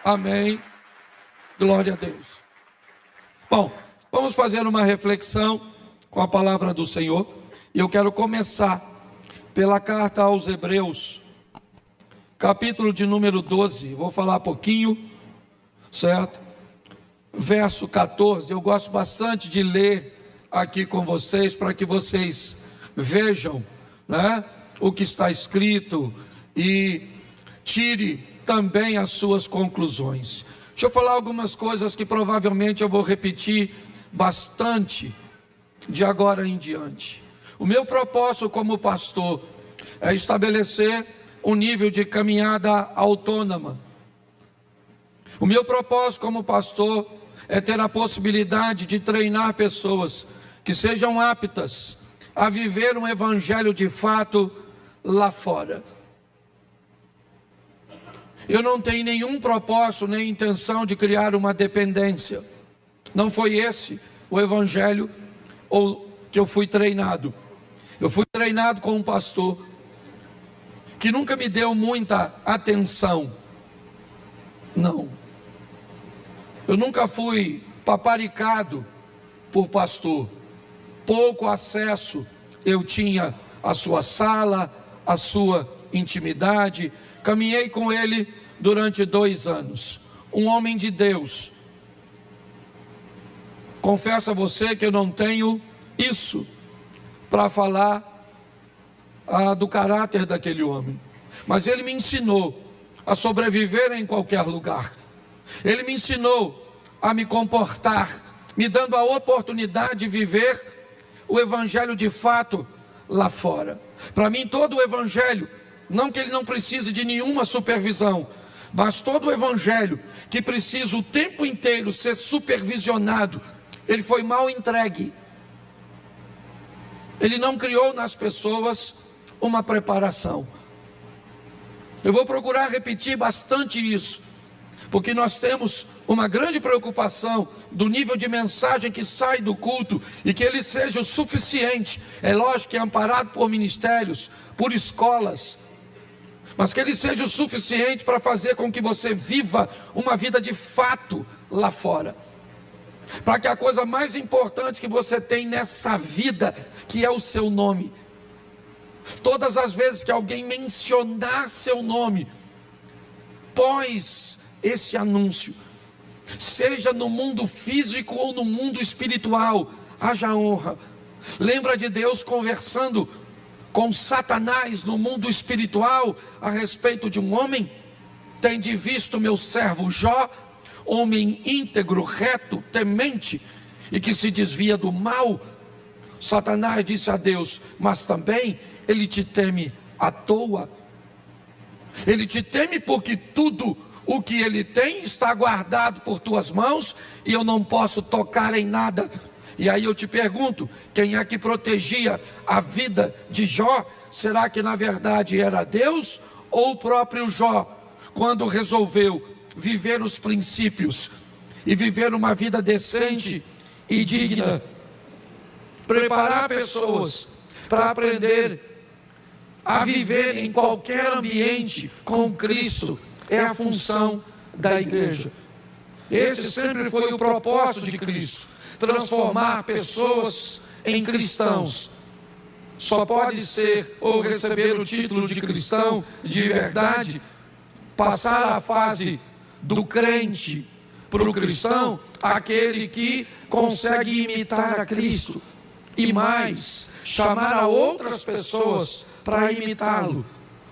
Amém. Glória a Deus. Bom, vamos fazer uma reflexão com a palavra do Senhor. E eu quero começar pela carta aos Hebreus, capítulo de número 12. Vou falar pouquinho, certo? Verso 14. Eu gosto bastante de ler aqui com vocês, para que vocês vejam, né, o que está escrito e tire também as suas conclusões. Deixa eu falar algumas coisas que provavelmente eu vou repetir bastante de agora em diante. O meu propósito como pastor é estabelecer um nível de caminhada autônoma. O meu propósito como pastor é ter a possibilidade de treinar pessoas que sejam aptas a viver um evangelho de fato lá fora. Eu não tenho nenhum propósito nem intenção de criar uma dependência. Não foi esse o evangelho que eu fui treinado. Eu fui treinado com um pastor que nunca me deu muita atenção. Não. Eu nunca fui paparicado por pastor. Pouco acesso eu tinha à sua sala, à sua intimidade. Caminhei com ele durante 2 anos. Um homem de Deus. Confesso a você que eu não tenho isso para falar do caráter daquele homem. Mas ele me ensinou a sobreviver em qualquer lugar. Ele me ensinou a me comportar, me dando a oportunidade de viver o evangelho de fato lá fora. Para mim, todo o evangelho, não que ele não precise de nenhuma supervisão, mas todo o evangelho que precisa o tempo inteiro ser supervisionado, ele foi mal entregue. Ele não criou nas pessoas uma preparação. Eu vou procurar repetir bastante isso, porque nós temos uma grande preocupação do nível de mensagem que sai do culto e que ele seja o suficiente. É lógico que é amparado por ministérios, por escolas, mas que ele seja o suficiente para fazer com que você viva uma vida de fato lá fora. Para que a coisa mais importante que você tem nessa vida, que é o seu nome, todas as vezes que alguém mencionar seu nome, pós esse anúncio, seja no mundo físico ou no mundo espiritual, haja honra. Lembra de Deus conversando com Satanás no mundo espiritual a respeito de um homem? Tende visto meu servo Jó, homem íntegro, reto, temente e que se desvia do mal. Satanás disse a Deus: mas também ele te teme à toa. Ele te teme porque tudo o que ele tem está guardado por tuas mãos e eu não posso tocar em nada. E aí eu te pergunto, quem é que protegia a vida de Jó? Será que na verdade era Deus ou o próprio Jó, quando resolveu viver os princípios e viver uma vida decente e digna, preparar pessoas para aprender a viver em qualquer ambiente com Cristo? É a função da igreja. Este sempre foi o propósito de Cristo: transformar pessoas em cristãos. Só pode ser ou receber o título de cristão de verdade, passar a fase do crente para o cristão, aquele que consegue imitar a Cristo e mais, chamar a outras pessoas para imitá-lo.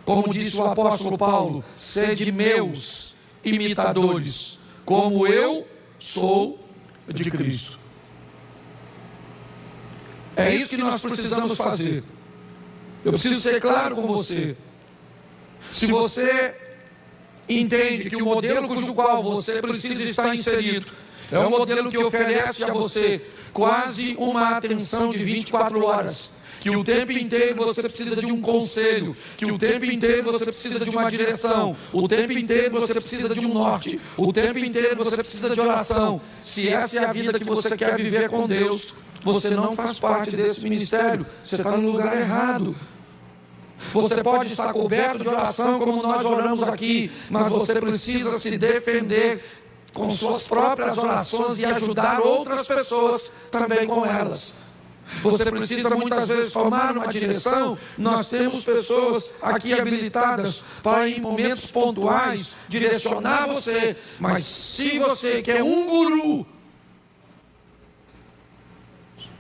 Como disse o apóstolo Paulo: sede meus imitadores, como eu sou de Cristo. É isso que nós precisamos fazer. Eu preciso ser claro com você. Se você entende que o modelo cujo qual você precisa estar inserido é um modelo que oferece a você quase uma atenção de 24 horas, que o tempo inteiro você precisa de um conselho, que o tempo inteiro você precisa de uma direção, o tempo inteiro você precisa de um norte, o tempo inteiro você precisa de oração. Se essa é a vida que você quer viver com Deus, você não faz parte desse ministério, você está no lugar errado. Você pode estar coberto de oração como nós oramos aqui, mas você precisa se defender com suas próprias orações e ajudar outras pessoas também com elas. Você precisa muitas vezes tomar uma direção. Nós temos pessoas aqui habilitadas para, em momentos pontuais, direcionar você. Mas se você quer um guru,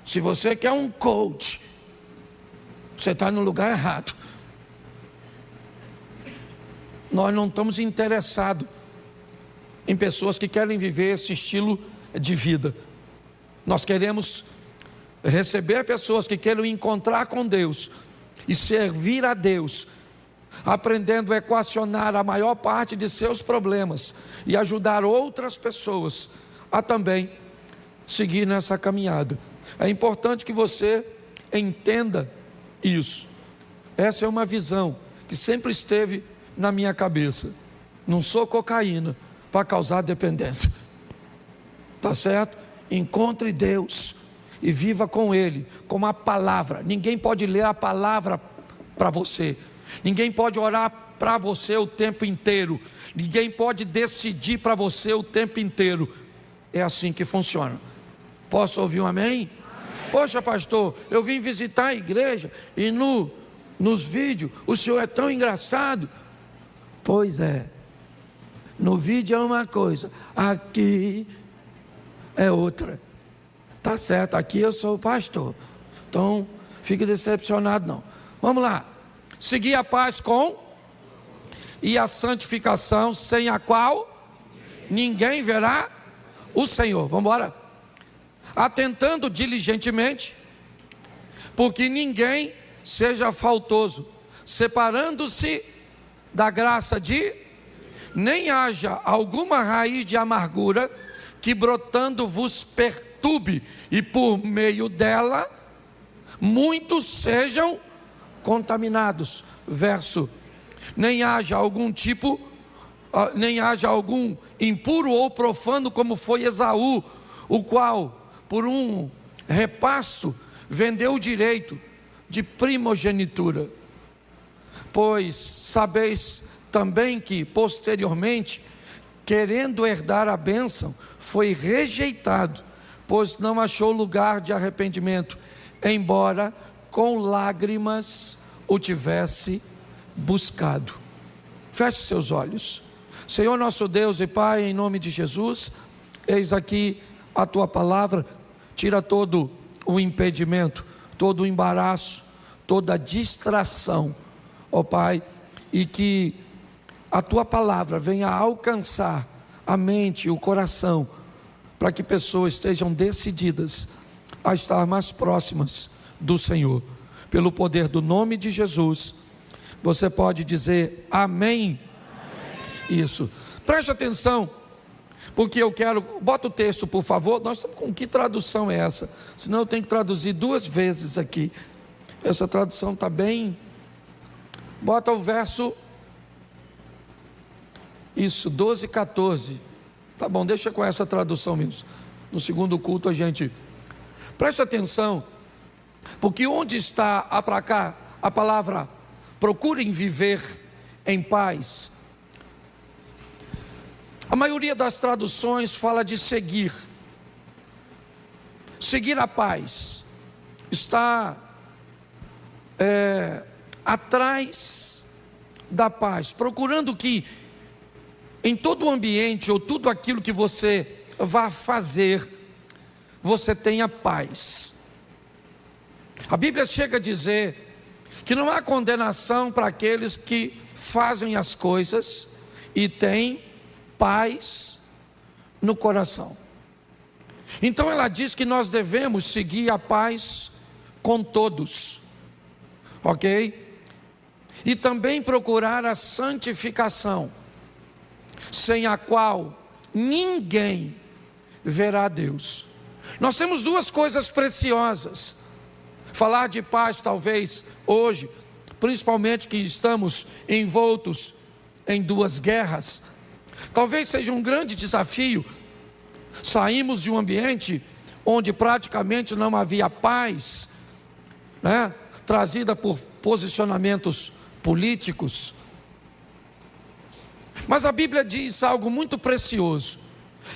se você quer um coach, você está no lugar errado. Nós não estamos interessados em pessoas que querem viver esse estilo de vida. Nós queremos receber pessoas que queiram encontrar com Deus e servir a Deus, aprendendo a equacionar a maior parte de seus problemas e ajudar outras pessoas a também seguir nessa caminhada. É importante que você entenda isso. Essa é uma visão que sempre esteve na minha cabeça. Não sou cocaína para causar dependência. Tá certo? Encontre Deus e viva com Ele, com a palavra. Ninguém pode ler a palavra para você. Ninguém pode orar para você o tempo inteiro. Ninguém pode decidir para você o tempo inteiro. É assim que funciona. Posso ouvir um amém? Poxa, pastor, eu vim visitar a igreja e nos vídeos o senhor é tão engraçado. Pois é. No vídeo é uma coisa, aqui é outra. Tá certo, aqui eu sou o pastor. Então, fique decepcionado não. Vamos lá. Seguir a paz com e a santificação, sem a qual ninguém verá o Senhor. Vamos embora. Atentando diligentemente, porque ninguém seja faltoso, separando-se da graça de, nem haja alguma raiz de amargura que brotando vos perturbe, e por meio dela muitos sejam contaminados. Verso: nem haja algum impuro ou profano, como foi Esaú, o qual por um repasto vendeu o direito de primogenitura. Pois sabeis também que posteriormente, querendo herdar a bênção, foi rejeitado, pois não achou lugar de arrependimento, embora com lágrimas o tivesse buscado. Feche seus olhos. Senhor nosso Deus e Pai, em nome de Jesus, eis aqui a Tua palavra. Tira todo o impedimento, todo o embaraço, toda a distração, ó Pai, e que a Tua palavra venha alcançar a mente e o coração, para que pessoas estejam decididas a estar mais próximas do Senhor. Pelo poder do nome de Jesus, você pode dizer amém? Amém. Isso. Preste atenção, porque eu quero, bota o texto por favor. Nós estamos com que tradução é essa? Senão eu tenho que traduzir 2 vezes aqui. Essa tradução está bem. Bota o verso, isso, 12 e 14. Tá bom, deixa com essa tradução mesmo. No segundo culto a gente, preste atenção, porque onde está para cá a palavra procurem viver em paz, a maioria das traduções fala de seguir a paz, está atrás da paz, procurando que em todo o ambiente ou tudo aquilo que você vá fazer, você tenha paz. A Bíblia chega a dizer que não há condenação para aqueles que fazem as coisas e têm paz no coração. Então ela diz que nós devemos seguir a paz com todos, ok? E também procurar a santificação, sem a qual ninguém verá Deus. Nós temos 2 coisas preciosas. Falar de paz talvez hoje, principalmente que estamos envoltos em 2 guerras, talvez seja um grande desafio. Saímos de um ambiente onde praticamente não havia paz, né? Trazida por posicionamentos políticos. Mas a Bíblia diz algo muito precioso,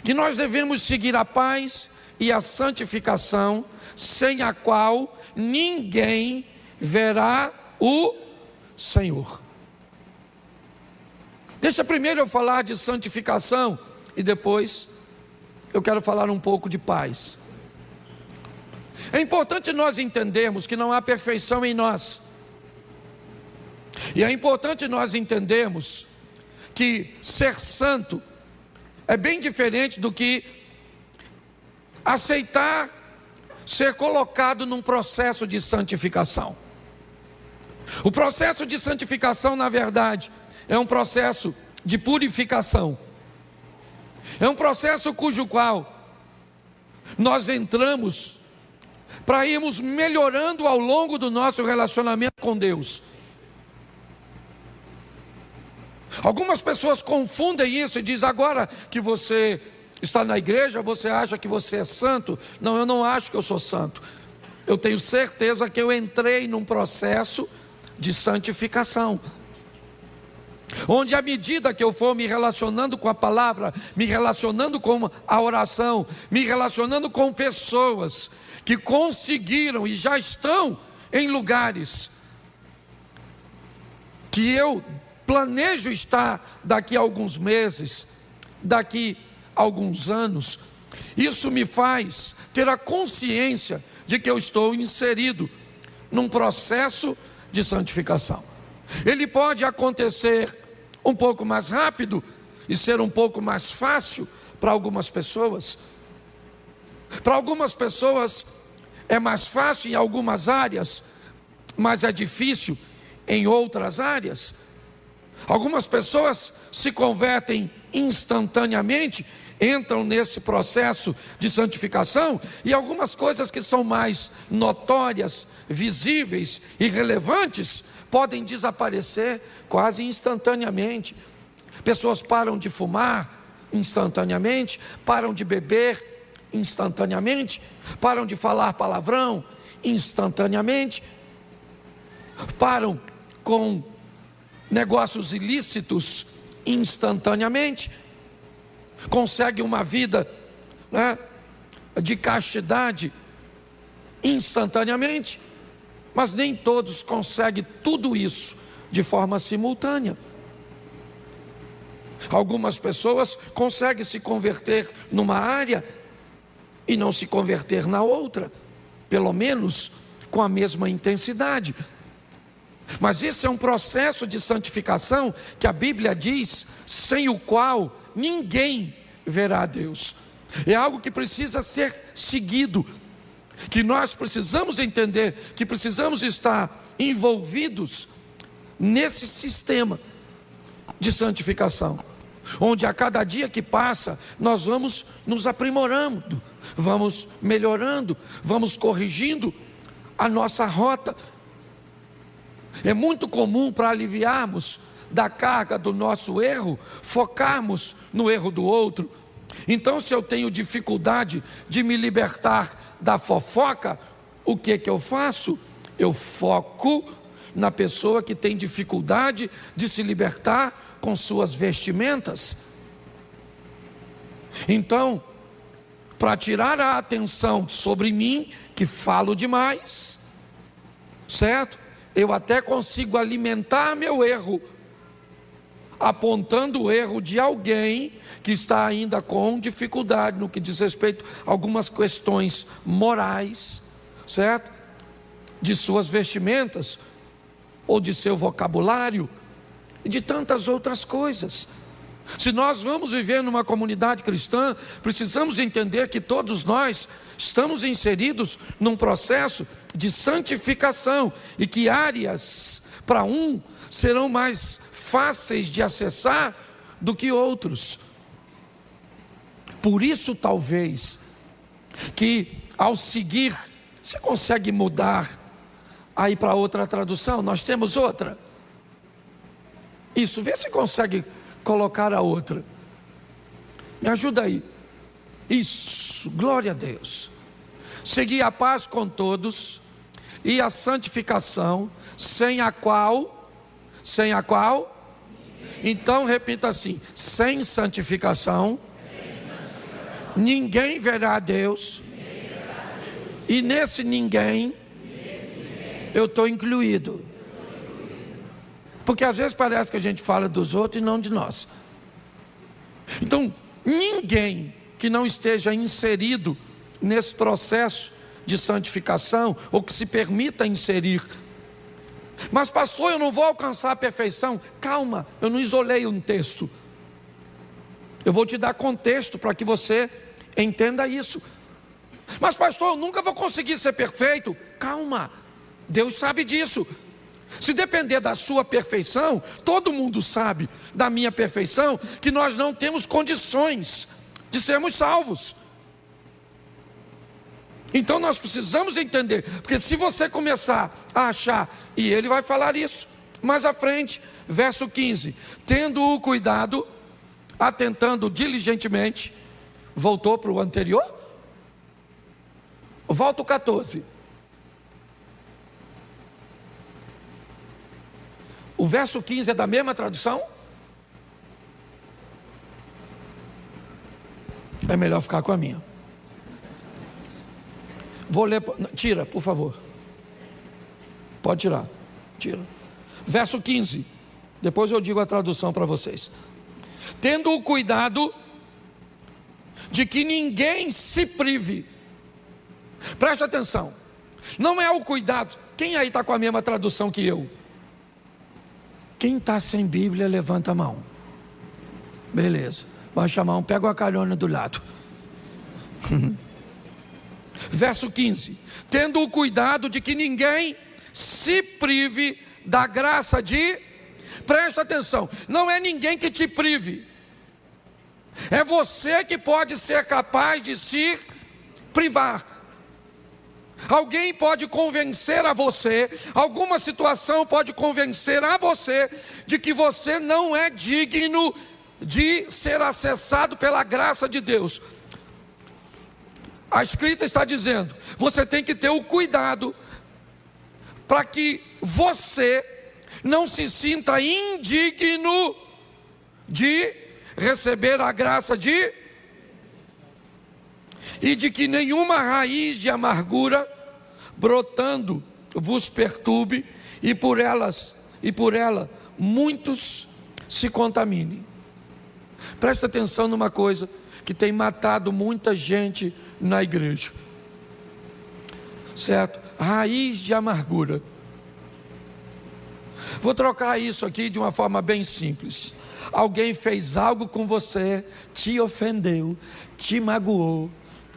que nós devemos seguir a paz e a santificação, sem a qual ninguém verá o Senhor. Deixa primeiro eu falar de santificação e depois eu quero falar um pouco de paz. É importante nós entendermos que não há perfeição em nós. E é importante nós entendermos que ser santo é bem diferente do que aceitar ser colocado num processo de santificação. O processo de santificação, na verdade, é um processo de purificação. É um processo cujo qual nós entramos para irmos melhorando ao longo do nosso relacionamento com Deus. Algumas pessoas confundem isso e dizem: agora que você está na igreja, você acha que você é santo? Não, eu não acho que eu sou santo. Eu tenho certeza que eu entrei num processo de santificação, onde à medida que eu for me relacionando com a palavra, me relacionando com a oração, me relacionando com pessoas que conseguiram e já estão em lugares que eu planejo estar daqui a alguns meses, daqui a alguns anos, isso me faz ter a consciência de que eu estou inserido num processo de santificação. Ele pode acontecer um pouco mais rápido e ser um pouco mais fácil para algumas pessoas. Para algumas pessoas é mais fácil em algumas áreas, mas é difícil em outras áreas. Algumas pessoas se convertem instantaneamente, entram nesse processo de santificação, e algumas coisas que são mais notórias, visíveis e relevantes podem desaparecer quase instantaneamente. Pessoas param de fumar instantaneamente, param de beber instantaneamente, param de falar palavrão instantaneamente, param com negócios ilícitos instantaneamente, conseguem uma vida, de castidade instantaneamente, mas nem todos conseguem tudo isso de forma simultânea. Algumas pessoas conseguem se converter numa área e não se converter na outra, pelo menos com a mesma intensidade. Mas isso é um processo de santificação que a Bíblia diz, sem o qual ninguém verá a Deus. É algo que precisa ser seguido, que nós precisamos entender, que precisamos estar envolvidos nesse sistema de santificação, onde a cada dia que passa, nós vamos nos aprimorando, vamos melhorando, vamos corrigindo a nossa rota. É muito comum, para aliviarmos da carga do nosso erro, focarmos no erro do outro. Então, se eu tenho dificuldade de me libertar da fofoca, o que eu faço? Eu foco na pessoa que tem dificuldade de se libertar com suas vestimentas. Então, para tirar a atenção sobre mim, que falo demais, certo? Eu até consigo alimentar meu erro, apontando o erro de alguém que está ainda com dificuldade no que diz respeito a algumas questões morais, certo? De suas vestimentas, ou de seu vocabulário, e de tantas outras coisas. Se nós vamos viver numa comunidade cristã, precisamos entender que todos nós estamos inseridos num processo de santificação, e que áreas para um serão mais fáceis de acessar do que outros. Por isso, talvez, que ao seguir, você consegue mudar aí para outra tradução? Nós temos outra. Isso, vê se consegue colocar a outra. Me ajuda aí. Isso, glória a Deus. Seguir a paz com todos e a santificação, sem a qual, então repita assim: sem santificação, ninguém verá a Deus, e nesse ninguém, eu estou incluído. Porque às vezes parece que a gente fala dos outros e não de nós. Então, ninguém que não esteja inserido nesse processo de santificação, ou que se permita inserir. Mas pastor, eu não vou alcançar a perfeição. Calma, eu não isolei um texto. Eu vou te dar contexto para que você entenda isso. Mas pastor, eu nunca vou conseguir ser perfeito. Calma, Deus sabe disso. Se depender da sua perfeição, todo mundo sabe da minha perfeição, que nós não temos condições de sermos salvos. Então nós precisamos entender, porque se você começar a achar, e ele vai falar isso mais à frente, verso 15: tendo o cuidado, atentando diligentemente. Voltou para o anterior? Volta o 14. O verso 15 é da mesma tradução? É melhor ficar com a minha. Vou ler, tira, por favor. Pode tirar, tira. Verso 15, depois eu digo a tradução para vocês. Tendo o cuidado de que ninguém se prive. Preste atenção, não é o cuidado. Quem aí está com a mesma tradução que eu? Quem está sem Bíblia, levanta a mão. Beleza, baixa a mão, pega a carona do lado. Verso 15: tendo o cuidado de que ninguém se prive da graça de... Presta atenção, não é ninguém que te prive, é você que pode ser capaz de se privar. Alguém pode convencer a você, alguma situação pode convencer a você de que você não é digno de ser acessado pela graça de Deus. A Escrita está dizendo, você tem que ter o cuidado para que você não se sinta indigno de receber a graça de... e de que nenhuma raiz de amargura brotando vos perturbe, e por ela muitos se contaminem. Presta atenção numa coisa que tem matado muita gente na igreja, certo? Raiz de amargura. Vou trocar isso aqui de uma forma bem simples. Alguém fez algo com você, te ofendeu, te magoou,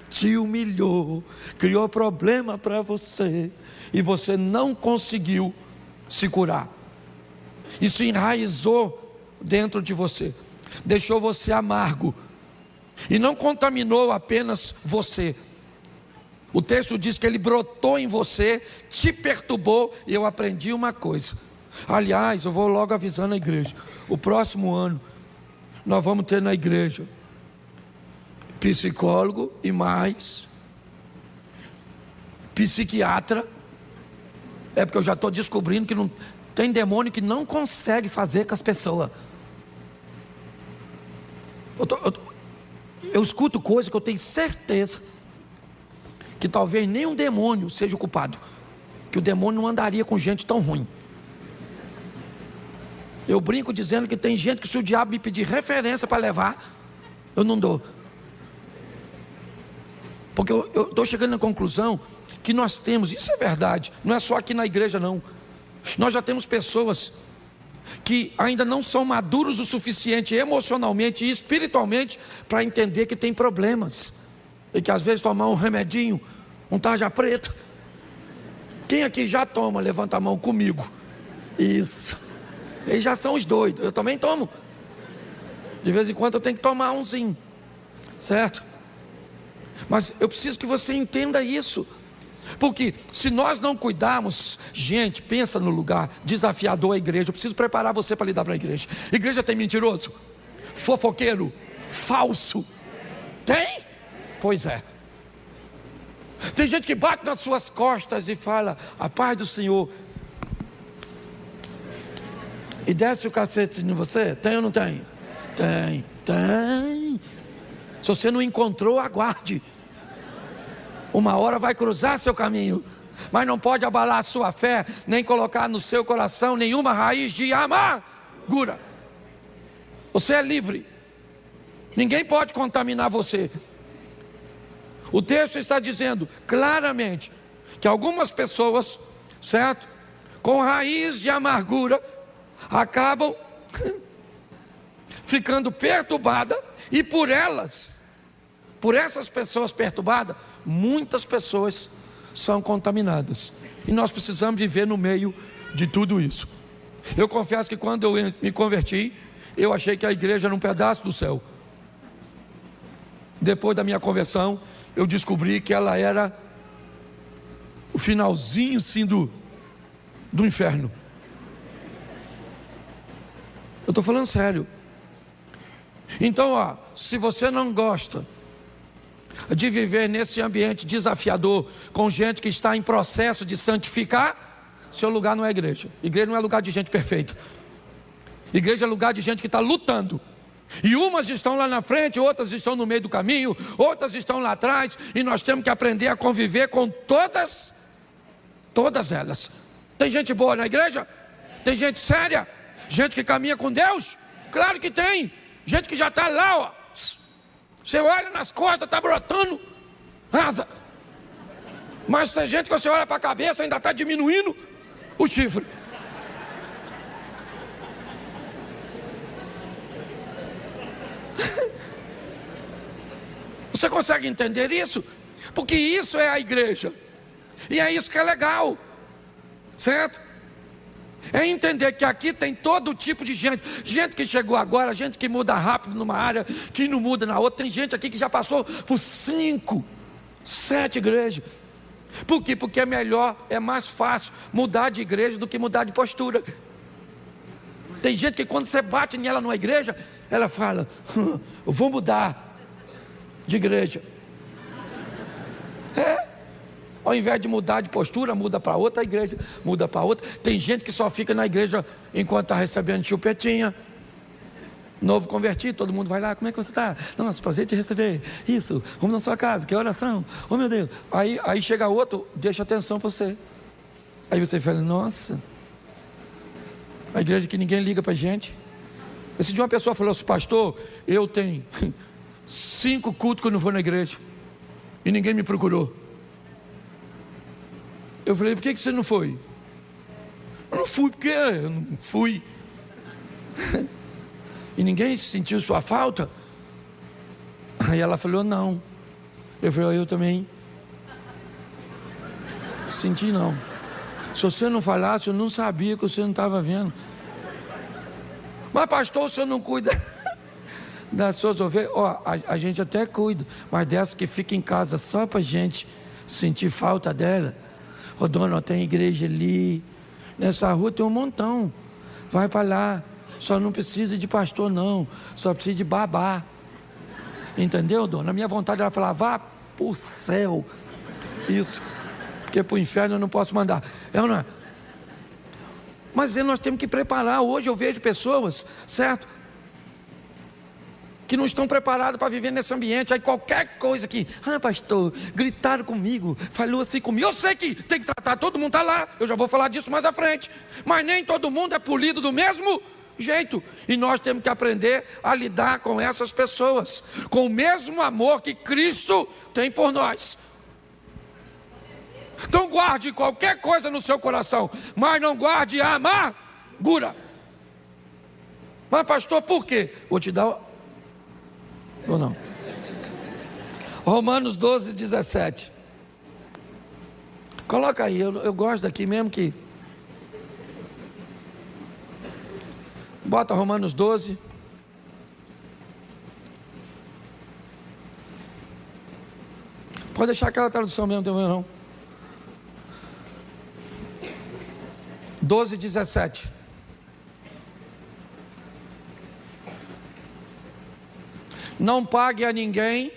te humilhou, criou problema para você, e você não conseguiu se curar. Isso enraizou dentro de você, deixou você amargo, e não contaminou apenas você. O texto diz que ele brotou em você, te perturbou. E eu aprendi uma coisa, aliás, eu vou logo avisando a igreja: o próximo ano nós vamos ter na igreja psicólogo e mais psiquiatra. É porque eu já estou descobrindo que não tem demônio que não consegue fazer com as pessoas. Eu escuto coisas que eu tenho certeza que talvez nem um demônio seja o culpado, que o demônio não andaria com gente tão ruim. Eu brinco dizendo que tem gente que, se o diabo me pedir referência para levar, eu não dou. Porque eu estou chegando na conclusão que nós temos, isso é verdade, não é só aqui na igreja não, nós já temos pessoas que ainda não são maduros o suficiente emocionalmente e espiritualmente para entender que tem problemas, e que às vezes tomar um remedinho, um tarja preta. Quem aqui já toma? Levanta a mão comigo. Isso, eles já são os doidos. Eu também tomo, de vez em quando eu tenho que tomar umzinho, certo? Mas eu preciso que você entenda isso, porque se nós não cuidarmos, gente, pensa no lugar desafiador a igreja. Eu preciso preparar você para lidar para a igreja. Igreja tem mentiroso, fofoqueiro, falso? Tem? Pois é. Tem gente que bate nas suas costas e fala: a paz do Senhor, e desce o cacete em você. Tem ou não tem? Tem. Se você não encontrou, aguarde. Uma hora vai cruzar seu caminho, mas não pode abalar a sua fé, nem colocar no seu coração nenhuma raiz de amargura. Você é livre, ninguém pode contaminar você. O texto está dizendo claramente que algumas pessoas, certo, com raiz de amargura, acabam ficando perturbadas, e por essas pessoas perturbadas, muitas pessoas são contaminadas. E nós precisamos viver no meio de tudo isso. Eu confesso que quando eu me converti, eu achei que a igreja era um pedaço do céu. Depois da minha conversão, eu descobri que ela era o finalzinho sim do inferno. Eu estou falando sério. Então, se você não gosta de viver nesse ambiente desafiador, com gente que está em processo de santificar, seu lugar não é igreja. Igreja não é lugar de gente perfeita. Igreja é lugar de gente que está lutando. E umas estão lá na frente, outras estão no meio do caminho, outras estão lá atrás, e nós temos que aprender a conviver com todas elas. Tem gente boa na igreja? Tem gente séria? Gente que caminha com Deus? Claro que tem. Gente que já está lá, você olha nas costas, está brotando asa. Mas tem gente que você olha para a cabeça, ainda está diminuindo o chifre. Você consegue entender isso? Porque isso é a igreja. E é isso que é legal, certo? É entender que aqui tem todo tipo de gente. Gente que chegou agora, gente que muda rápido numa área, que não muda na outra. Tem gente aqui que já passou por 5, 7 igrejas. Por quê? Porque é melhor, é mais fácil mudar de igreja do que mudar de postura. Tem gente que quando você bate nela numa igreja, ela fala: eu vou mudar de igreja. Ao invés de mudar de postura, muda para outra igreja, muda para outra. Tem gente que só fica na igreja enquanto está recebendo chupetinha. Novo convertido, todo mundo vai lá: como é que você está? Nossa, prazer te receber. Isso, vamos na sua casa, que oração. Oh meu Deus. Aí chega outro, deixa atenção para você. Aí você fala: nossa, a igreja que ninguém liga para a gente. Esse dia uma pessoa falou assim: pastor, eu tenho 5 cultos que eu não vou na igreja e ninguém me procurou. Eu falei: por que você não foi? Eu não fui porque eu não fui. E ninguém sentiu sua falta? Aí ela falou: não. Eu falei: eu também senti não. Se você não falasse, eu não sabia que você não estava vendo. Mas pastor, o senhor não cuida das suas ovelhas? A gente até cuida, mas dessa que fica em casa só para a gente sentir falta dela. Dona, tem igreja ali, nessa rua tem um montão, vai para lá, só não precisa de pastor não, só precisa de babá. Entendeu, dona? A minha vontade era falar: vá para o céu. Isso, porque para o inferno eu não posso mandar. Não é? Mas nós temos que preparar. Hoje eu vejo pessoas, certo, que não estão preparados para viver nesse ambiente. Aí qualquer coisa que: pastor, gritaram comigo, falou assim comigo. Eu sei que tem que tratar, todo mundo está lá, eu já vou falar disso mais à frente. Mas nem todo mundo é polido do mesmo jeito. E nós temos que aprender a lidar com essas pessoas, com o mesmo amor que Cristo tem por nós. Então guarde qualquer coisa no seu coração, mas não guarde a amargura. Mas pastor, por quê? Vou te dar... ou não? Romanos 12, 17. Coloca aí, eu gosto daqui mesmo que... Bota Romanos 12. Pode deixar aquela tradução mesmo, não tem problema não. 12, 17. Não pague a ninguém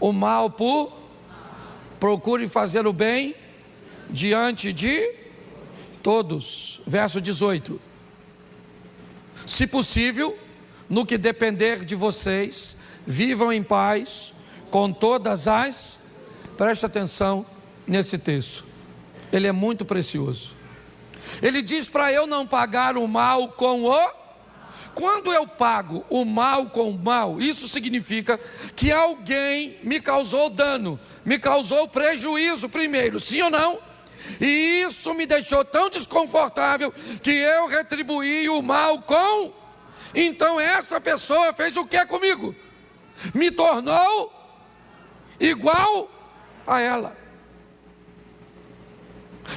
o mal por procure fazer o bem diante de todos. Verso 18. Se possível, no que depender de vocês, vivam em paz com todas as... Preste atenção nesse texto, ele é muito precioso. Ele diz para eu não pagar o mal com o... Quando eu pago o mal com o mal, isso significa que alguém me causou dano, me causou prejuízo primeiro, sim ou não? E isso me deixou tão desconfortável que eu retribuí o mal com... Então essa pessoa fez o que comigo? Me tornou igual a ela.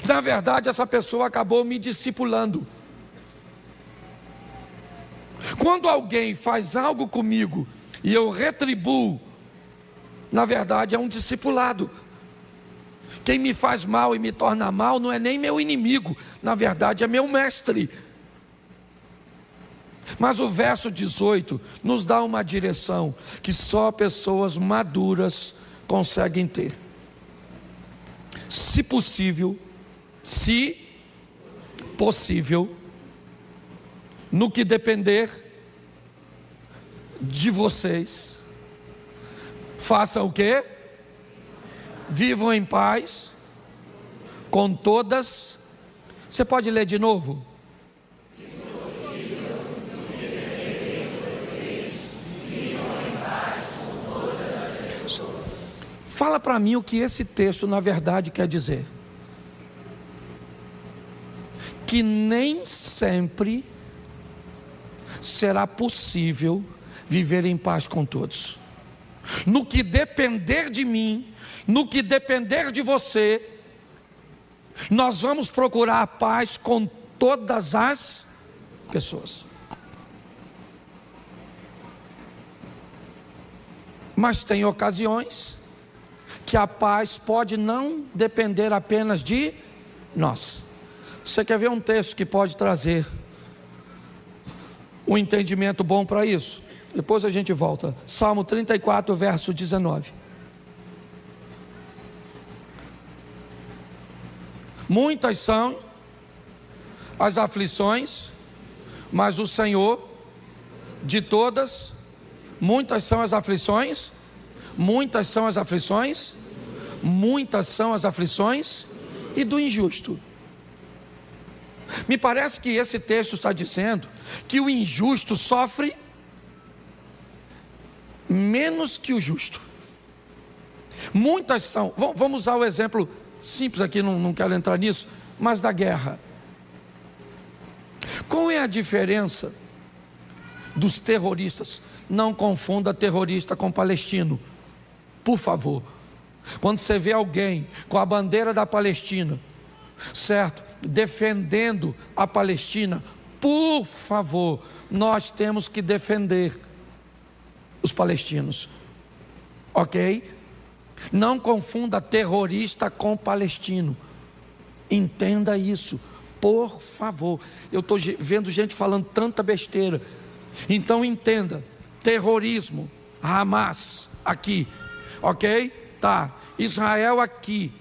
Na verdade, essa pessoa acabou me discipulando. Quando alguém faz algo comigo e eu retribuo, na verdade é um discipulado. Quem me faz mal e me torna mal não é nem meu inimigo, na verdade é meu mestre. Mas o verso 18 nos dá uma direção que só pessoas maduras conseguem ter. Se possível, no que depender de vocês, façam o quê? Vivam em paz com todas... Você pode ler de novo? Fala para mim o que esse texto na verdade quer dizer. Que nem sempre será possível viver em paz com todos. No que depender de mim, no que depender de você, nós vamos procurar a paz com todas as pessoas. Mas tem ocasiões que a paz pode não depender apenas de nós. Você quer ver um texto que pode trazer um entendimento bom para isso? Depois a gente volta. Salmo 34, verso 19. Muitas são as aflições, mas o Senhor de todas... Muitas são as aflições, muitas são as aflições, muitas são as aflições e do injusto. Me parece que esse texto está dizendo que o injusto sofre menos que o justo. Muitas são, vamos usar o exemplo simples aqui, não quero entrar nisso, mas da guerra. Qual é a diferença dos terroristas? Não confunda terrorista com palestino, por favor. Quando você vê alguém com a bandeira da Palestina, certo, defendendo a Palestina, por favor, nós temos que defender os palestinos, ok? Não confunda terrorista com palestino, entenda isso, por favor. Eu estou vendo gente falando tanta besteira, então entenda. Terrorismo, Hamas aqui, ok? Tá, Israel aqui.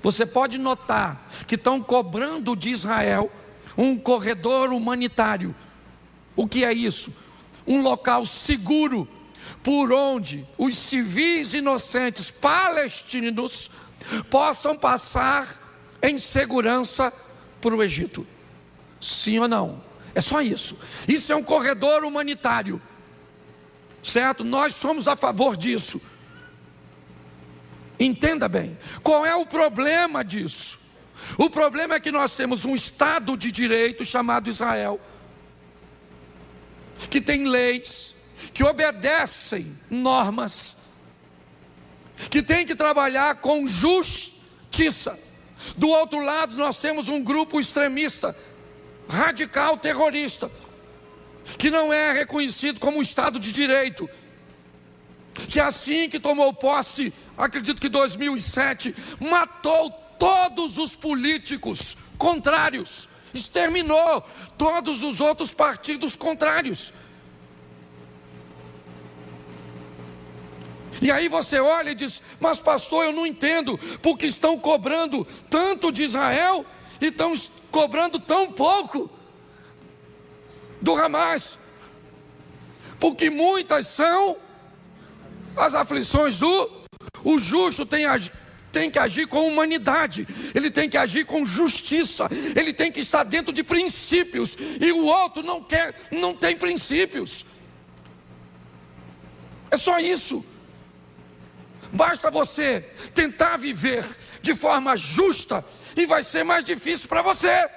Você pode notar que estão cobrando de Israel um corredor humanitário. O que é isso? Um local seguro por onde os civis inocentes palestinos possam passar em segurança para o Egito. Sim ou não? É só isso. Isso é um corredor humanitário. Certo? Nós somos a favor disso. Entenda bem, qual é o problema disso? O problema é que nós temos um Estado de Direito chamado Israel, que tem leis, que obedecem normas, que tem que trabalhar com justiça. Do outro lado nós temos um grupo extremista, radical terrorista, que não é reconhecido como um Estado de Direito, que assim que tomou posse, acredito que 2007, matou todos os políticos contrários, exterminou todos os outros partidos contrários. E aí você olha e diz: mas pastor, eu não entendo, porque estão cobrando tanto de Israel e estão cobrando tão pouco do Hamas. Porque muitas são as aflições o justo tem que agir com humanidade, ele tem que agir com justiça, ele tem que estar dentro de princípios, e o outro não tem princípios. É só isso. Basta você tentar viver de forma justa e vai ser mais difícil para você.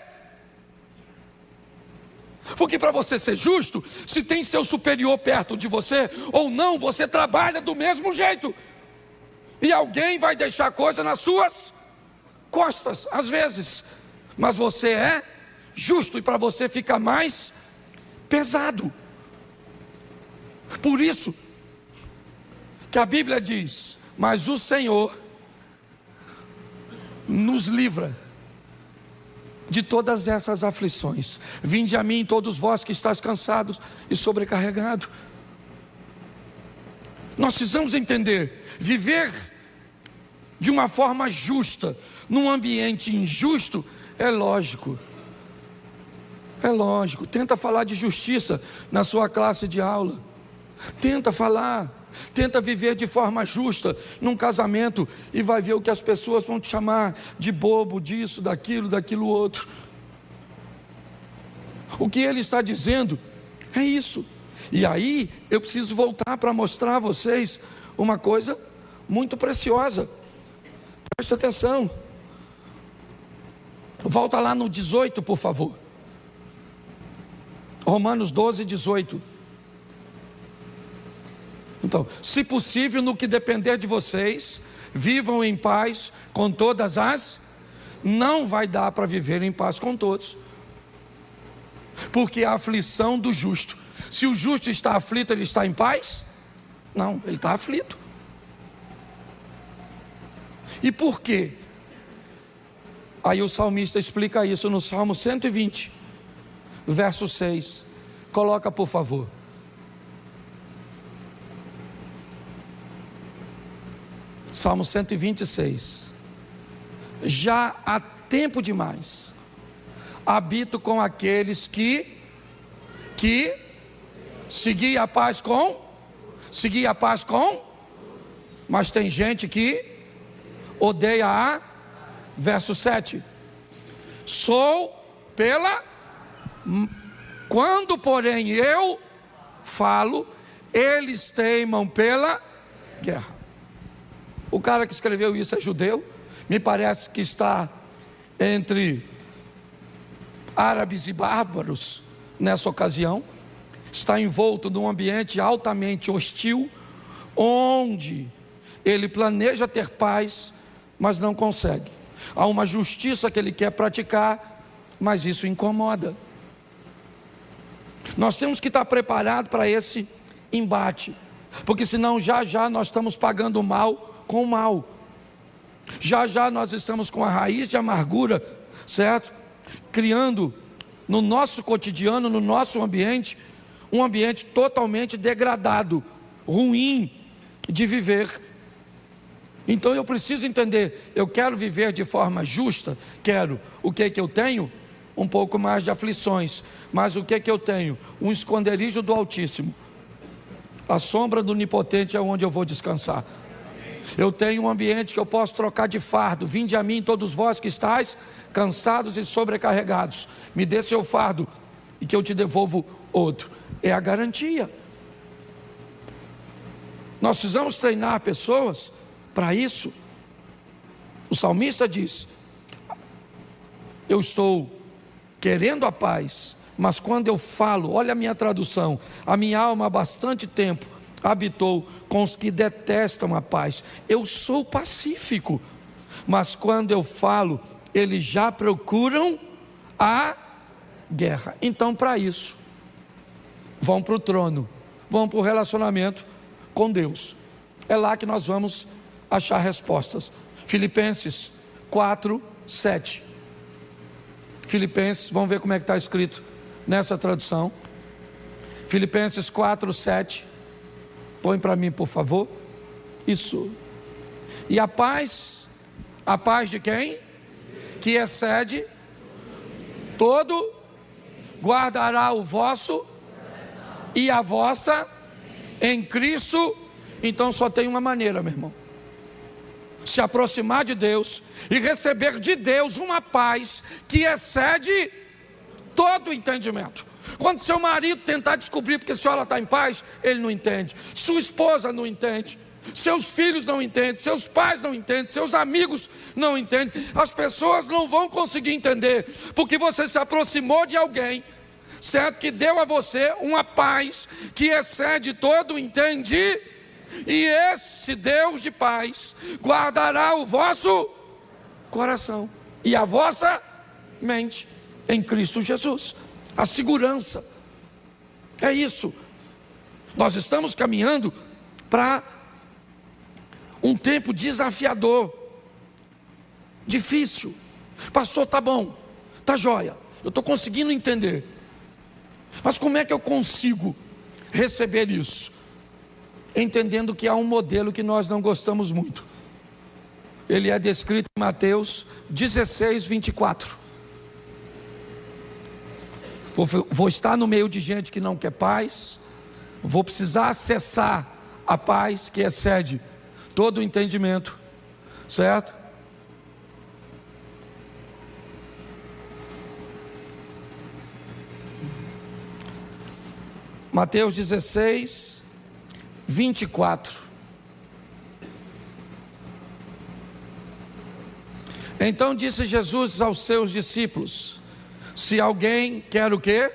Porque para você ser justo, se tem seu superior perto de você ou não, você trabalha do mesmo jeito. E alguém vai deixar coisa nas suas costas, às vezes. Mas você é justo e para você fica mais pesado. Por isso que a Bíblia diz: mas o Senhor nos livra de todas essas aflições. Vinde a mim, todos vós que estáis cansados e sobrecarregados. Nós precisamos entender: viver de uma forma justa num ambiente injusto é lógico. É lógico. Tenta falar de justiça na sua classe de aula. Tenta falar. Tenta viver de forma justa num casamento e vai ver o que as pessoas vão te chamar de bobo, disso, daquilo outro. O que ele está dizendo é isso. E aí eu preciso voltar para mostrar a vocês uma coisa muito preciosa. Preste atenção. Volta lá no 18, por favor. Romanos 12, 18. Então, se possível, no que depender de vocês, vivam em paz com todas as... Não vai dar para viver em paz com todos, porque a aflição do justo. Se o justo está aflito, ele está em paz? Não, ele está aflito. E por quê? Aí o salmista explica isso no Salmo 120, verso 6. Coloca, por favor. Salmo 126. Já há tempo demais habito com aqueles que segui a paz com, mas tem gente que odeia verso 7. Quando porém eu falo, eles teimam pela guerra. O cara que escreveu isso é judeu, me parece que está entre árabes e bárbaros nessa ocasião, está envolto num ambiente altamente hostil, onde ele planeja ter paz, mas não consegue. Há uma justiça que ele quer praticar, mas isso incomoda. Nós temos que estar preparados para esse embate, porque senão já nós estamos pagando o mal com o mal. Já nós estamos com a raiz de amargura, certo? Criando no nosso cotidiano, no nosso ambiente, um ambiente totalmente degradado, ruim de viver. Então eu preciso entender, eu quero viver de forma justa, quero. O que eu tenho? Um pouco mais de aflições, mas o que eu tenho? Um esconderijo do Altíssimo. A sombra do Onipotente é onde eu vou descansar. Eu tenho um ambiente que eu posso trocar de fardo. Vinde a mim todos vós que estáis cansados e sobrecarregados, me dê seu fardo e que eu te devolvo outro. É a garantia. Nós precisamos treinar pessoas para isso. O salmista diz: eu estou querendo a paz, mas quando eu falo, olha a minha tradução, a minha alma há bastante tempo habitou com os que detestam a paz. Eu sou pacífico, mas quando eu falo, eles já procuram a guerra. Então, para isso, vão para o trono, vão para o relacionamento com Deus. É lá que nós vamos achar respostas. Filipenses 4, 7. Filipenses, vamos ver como é que está escrito nessa tradução. Filipenses 4, 7. Põe para mim, por favor. Isso. E a paz de quem? Que excede todo, guardará o vosso e a vossa em Cristo. Então só tem uma maneira, meu irmão: se aproximar de Deus e receber de Deus uma paz que excede todo o entendimento. Quando seu marido tentar descobrir porque a senhora está em paz, ele não entende. Sua esposa não entende. Seus filhos não entendem. Seus pais não entendem. Seus amigos não entendem. As pessoas não vão conseguir entender, porque você se aproximou de alguém, certo? Que deu a você uma paz que excede todo o entendimento. E esse Deus de paz guardará o vosso coração e a vossa mente em Cristo Jesus. A segurança é isso. Nós estamos caminhando para um tempo desafiador, difícil. Pastor, tá bom, tá jóia, eu estou conseguindo entender, mas como é que eu consigo receber isso? Entendendo que há um modelo que nós não gostamos muito. Ele é descrito em Mateus 16, 24. Vou estar no meio de gente que não quer paz. Vou precisar acessar a paz que excede todo o entendimento, certo? Mateus 16, 24. Então disse Jesus aos seus discípulos: se alguém quer o quê?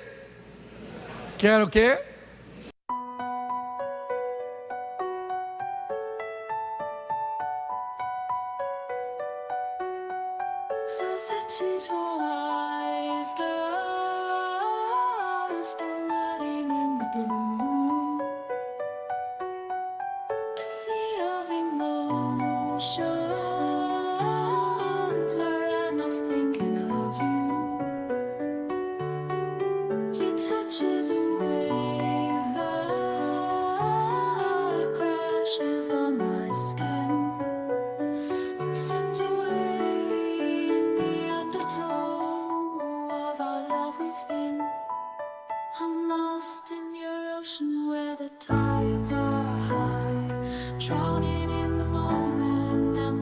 Quer o quê? Drowning in the moment.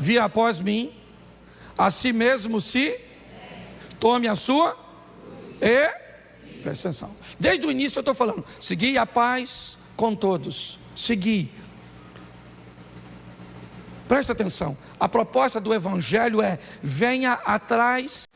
Via após mim, a si mesmo se tome a sua e presta atenção. Desde o início eu estou falando, segui a paz com todos. Segui. Presta atenção. A proposta do Evangelho é: venha atrás.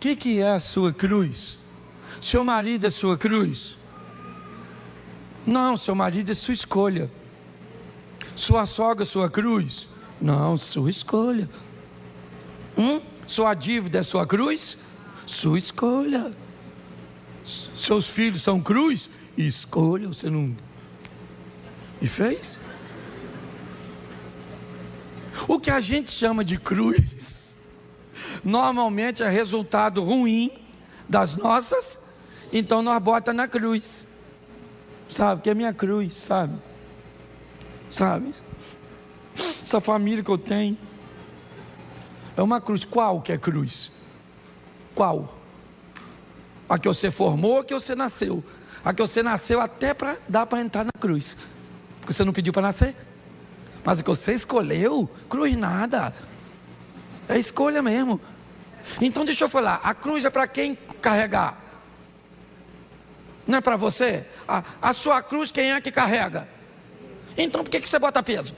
O que é a sua cruz? Seu marido é sua cruz? Não, seu marido é sua escolha. Sua sogra é sua cruz? Não, sua escolha. Sua dívida é sua cruz? Sua escolha. Seus filhos são cruz? Escolha, você não... E fez? O que a gente chama de cruz normalmente é resultado ruim das nossas, então nós bota na cruz, sabe, que é minha cruz, sabe, essa família que eu tenho, é uma cruz. Qual que é cruz? Qual? A que você formou, a que você nasceu? A que você nasceu até dá para entrar na cruz, porque você não pediu para nascer, mas a que você escolheu, cruz nada, é escolha mesmo. Então deixa eu falar, a cruz é para quem carregar? Não é para você? A sua cruz quem é que carrega? Então por que você bota peso?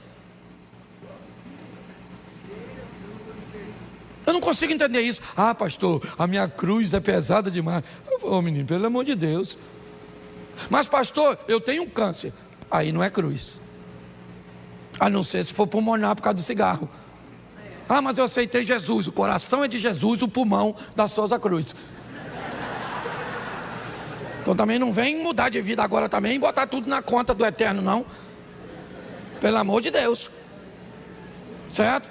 Eu não consigo entender isso. Ah, pastor, a minha cruz é pesada demais. Ô menino, pelo amor de Deus. Mas pastor, eu tenho um câncer. Aí não é cruz, a não ser se for pulmonar por causa do cigarro. Ah, mas eu aceitei Jesus, o coração é de Jesus, o pulmão da Souza Cruz. Então também não vem mudar de vida agora também e botar tudo na conta do eterno, não. Pelo amor de Deus. Certo?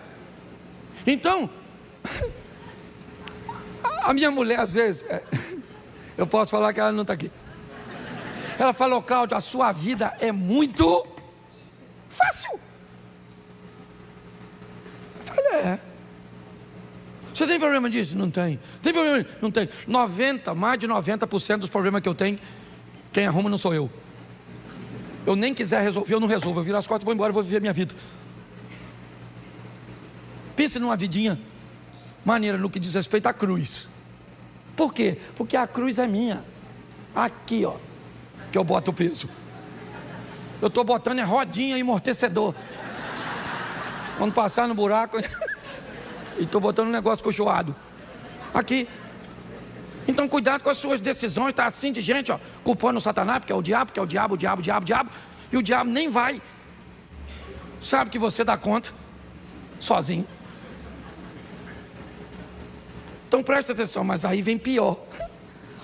Então, a minha mulher às vezes, eu posso falar que ela não está aqui. Ela falou: Cláudio, a sua vida é muito fácil. Eu falei: você tem problema disso? Não tem. Tem problema? Não tem. Mais de 90% dos problemas que eu tenho, quem arruma não sou eu. Eu nem quiser resolver, eu não resolvo. Eu viro as costas, vou embora, vou viver minha vida. Pense numa vidinha maneira no que diz respeito à cruz. Por quê? Porque a cruz é minha. Aqui, ó, que eu boto o peso. Eu estou botando rodinha e amortecedor. Quando passar no buraco, e estou botando um negócio cochoado. Aqui. Então cuidado com as suas decisões. Está assim de gente, ó, culpando o Satanás, porque é o diabo, o diabo. E o diabo nem vai. Sabe que você dá conta, sozinho. Então presta atenção, mas aí vem pior.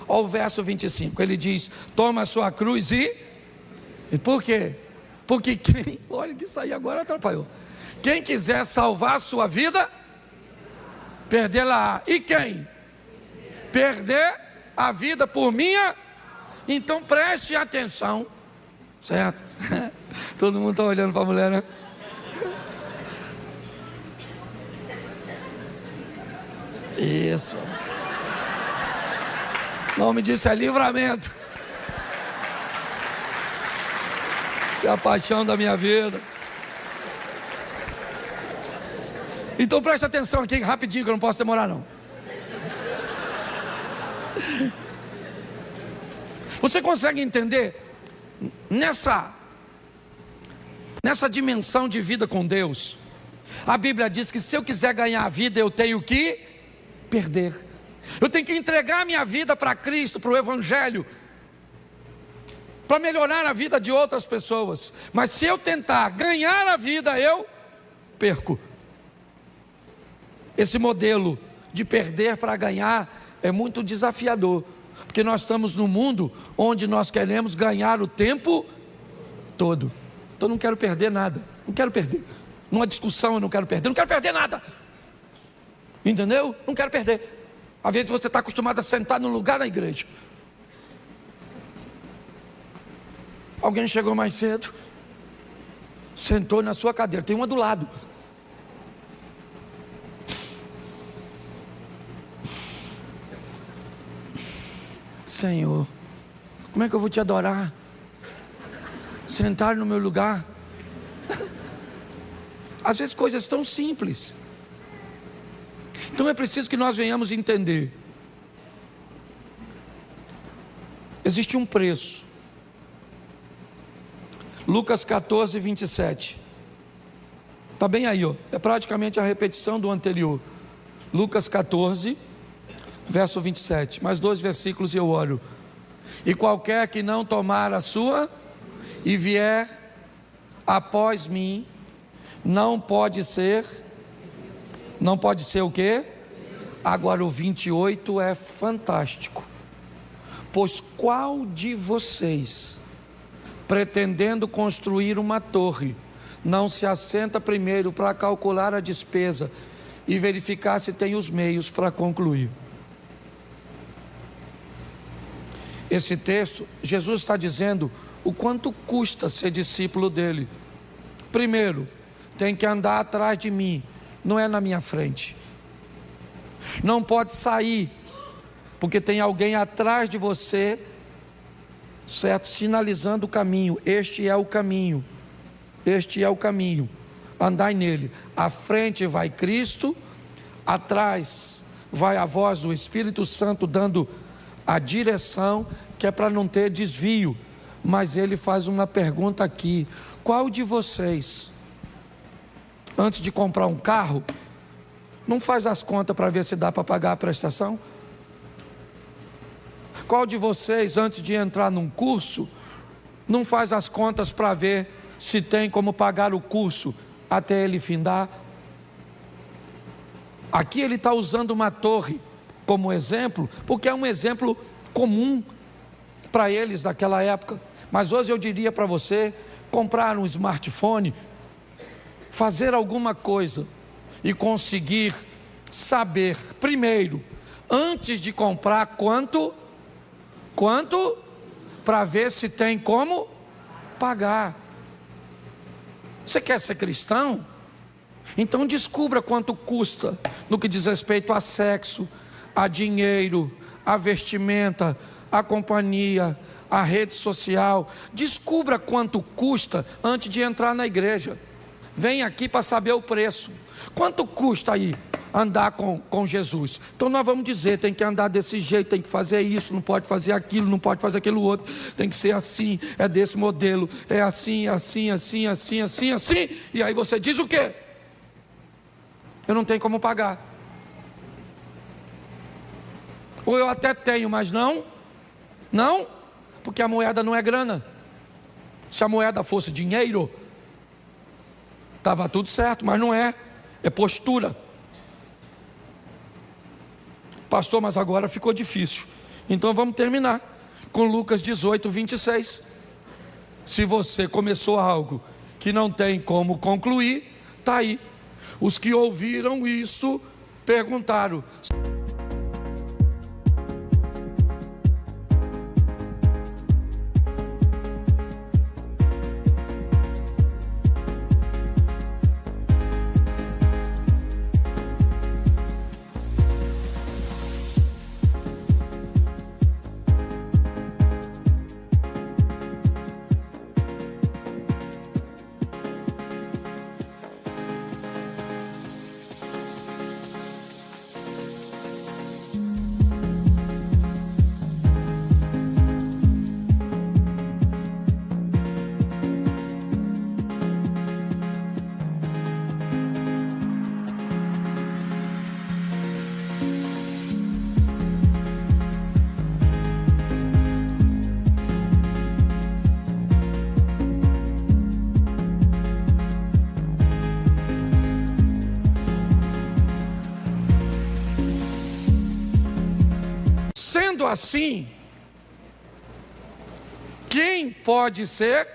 Olha o verso 25, ele diz: toma a sua cruz e por quê? Porque quem, olha que isso aí agora atrapalhou. Quem quiser salvar a sua vida, perdê-la. E quem? Perder a vida por minha. Então preste atenção, certo? Todo mundo está olhando para a mulher, né? Isso. O nome disso é livramento. Isso é a paixão da minha vida. Então preste atenção aqui rapidinho, que eu não posso demorar não. Você consegue entender nessa dimensão de vida com Deus? A Bíblia diz que se eu quiser ganhar a vida, eu tenho que perder. Eu tenho que entregar minha vida para Cristo, para o Evangelho, para melhorar a vida de outras pessoas. Mas se eu tentar ganhar a vida, eu perco. Esse modelo de perder para ganhar é muito desafiador, porque nós estamos num mundo onde nós queremos ganhar o tempo todo. Então eu não quero perder nada, não quero perder. Numa discussão eu não quero perder nada. Entendeu? Não quero perder. Às vezes você está acostumado a sentar no lugar na igreja. Alguém chegou mais cedo, sentou na sua cadeira, tem uma do lado. Senhor, como é que eu vou te adorar? Sentar no meu lugar. Às vezes coisas tão simples. Então é preciso que nós venhamos entender. Existe um preço. Lucas 14, 27. Está bem aí, ó. É praticamente a repetição do anterior. Lucas 14, verso 27. Mais 2 versículos e eu oro. E qualquer que não tomar a sua e vier após mim, não pode ser o quê? Agora o 28 é fantástico. Pois qual de vocês, pretendendo construir uma torre, não se assenta primeiro para calcular a despesa e verificar se tem os meios para concluir? Esse texto, Jesus está dizendo o quanto custa ser discípulo dele. Primeiro, tem que andar atrás de mim, não é na minha frente. Não pode sair, porque tem alguém atrás de você, certo? Sinalizando o caminho. Este é o caminho. Este é o caminho. Andai nele. À frente vai Cristo, atrás vai a voz do Espírito Santo dando a direção, que é para não ter desvio. Mas ele faz uma pergunta aqui: qual de vocês, antes de comprar um carro, não faz as contas para ver se dá para pagar a prestação? Qual de vocês, antes de entrar num curso, não faz as contas para ver se tem como pagar o curso até ele findar? Aqui ele está usando uma torre como exemplo, porque é um exemplo comum para eles daquela época. Mas hoje eu diria para você, comprar um smartphone, fazer alguma coisa e conseguir saber primeiro, antes de comprar, quanto, para ver se tem como pagar. Você quer ser cristão? Então descubra quanto custa no que diz respeito a sexo, a dinheiro, a vestimenta, a companhia, a rede social. Descubra quanto custa antes de entrar na igreja. Vem aqui para saber o preço. Quanto custa aí andar com Jesus? Então nós vamos dizer, tem que andar desse jeito, tem que fazer isso, não pode fazer aquilo, não pode fazer aquilo outro, tem que ser assim, é desse modelo, é assim, assim, assim, assim, assim, assim. E aí você diz o quê? Eu não tenho como pagar. Ou eu até tenho, mas não, porque a moeda não é grana. Se a moeda fosse dinheiro, estava tudo certo, mas não é, é postura. Pastor, mas agora ficou difícil. Então vamos terminar com Lucas 18, 26. Se você começou algo que não tem como concluir, está aí. Os que ouviram isso perguntaram. Sendo assim, quem pode ser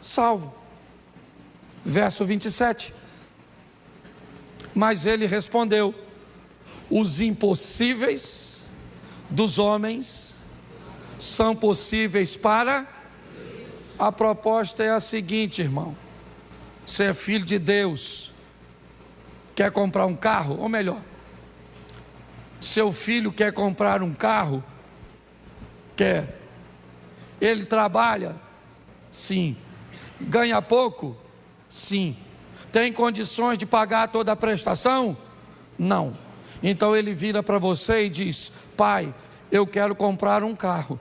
salvo? Verso 27. Mas ele respondeu: os impossíveis dos homens são possíveis para... A proposta é a seguinte, irmão: você é filho de Deus, quer comprar um carro, ou melhor, seu filho quer comprar um carro? Quer. Ele trabalha? Sim. Ganha pouco? Sim. Tem condições de pagar toda a prestação? Não. Então ele vira para você e diz: pai, eu quero comprar um carro,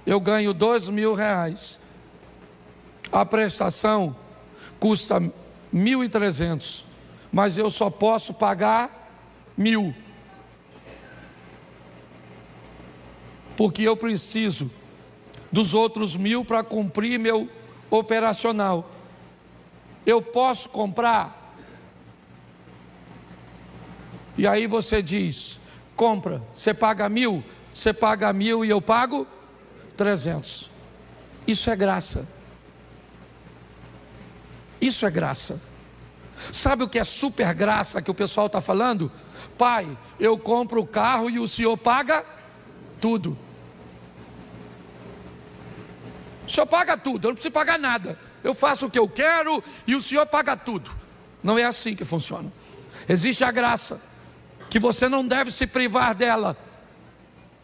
eu ganho R$2.000, a prestação custa 1.300, mas eu só posso pagar 1.000, porque eu preciso dos outros 1.000 para cumprir meu operacional. Eu posso comprar? E aí você diz: compra. Você paga 1.000? Você paga 1.000 e eu pago 300. Isso é graça. Isso é graça. Sabe o que é super graça que o pessoal está falando? Pai, eu compro o carro e o senhor paga tudo. O senhor paga tudo, eu não preciso pagar nada. Eu faço o que eu quero e o senhor paga tudo. Não é assim que funciona. Existe a graça, que você não deve se privar dela.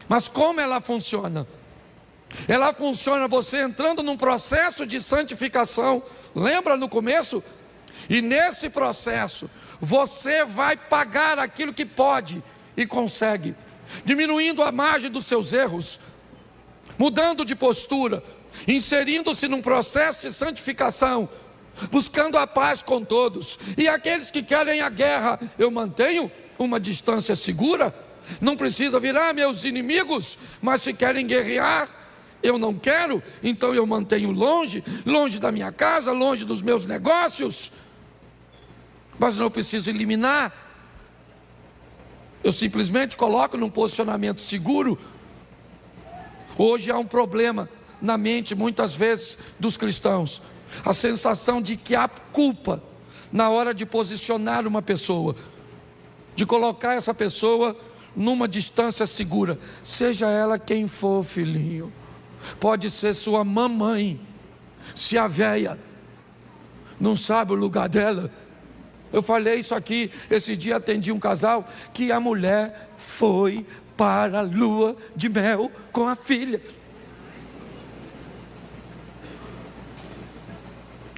Mas como ela funciona? Ela funciona você entrando num processo de santificação. Lembra no começo? E nesse processo, você vai pagar aquilo que pode e consegue, diminuindo a margem dos seus erros, mudando de postura, inserindo-se num processo de santificação, buscando a paz com todos. E aqueles que querem a guerra, eu mantenho uma distância segura. Não precisa virar meus inimigos, mas se querem guerrear, eu não quero, então eu mantenho longe da minha casa, longe dos meus negócios. Mas não preciso eliminar, eu simplesmente coloco num posicionamento seguro. Hoje há um problema na mente, muitas vezes, dos cristãos: a sensação de que há culpa na hora de posicionar uma pessoa, de colocar essa pessoa numa distância segura, seja ela quem for, filhinho. Pode ser sua mamãe. Se a véia não sabe o lugar dela. Eu falei isso aqui, esse dia atendi um casal que a mulher foi para a lua de mel com a filha.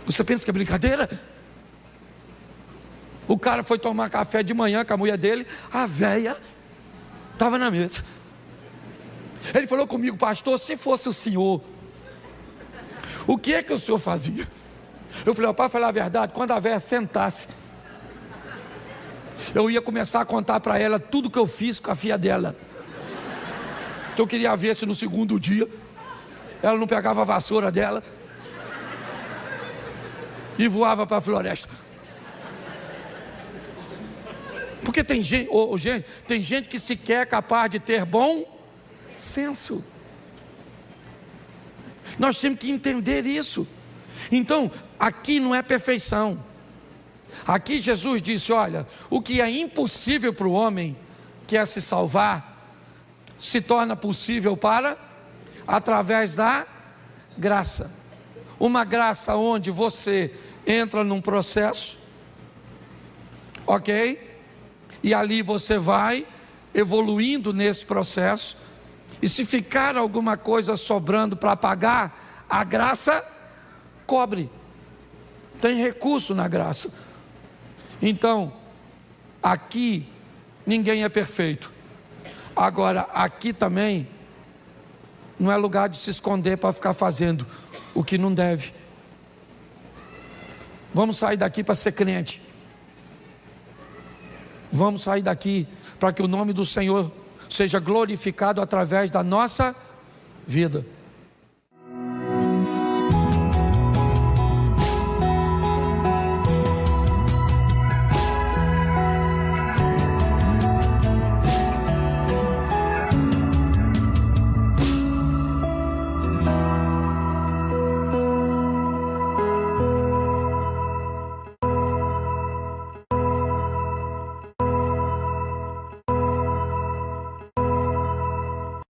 Você pensa que é brincadeira? O cara foi tomar café de manhã com a mulher dele, a véia estava na mesa. Ele falou comigo: pastor, se fosse o senhor, o que é que o senhor fazia? Eu falei: para falar a verdade, quando a véia sentasse, eu ia começar a contar para ela tudo que eu fiz com a filha dela. Eu queria ver se no segundo dia ela não pegava a vassoura dela e voava para a floresta. Porque tem gente, tem gente que sequer é capaz de ter bom senso. Nós temos que entender isso. Então, aqui não é perfeição. Aqui Jesus disse: olha, o que é impossível para o homem, que é se salvar, se torna possível através da graça. Uma graça onde você entra num processo, ok? E ali você vai evoluindo nesse processo. E se ficar alguma coisa sobrando para pagar, a graça cobre. Tem recurso na graça. Então, aqui ninguém é perfeito. Agora, aqui também não é lugar de se esconder para ficar fazendo o que não deve. Vamos sair daqui para ser crente. Vamos sair daqui para que o nome do Senhor seja glorificado através da nossa vida.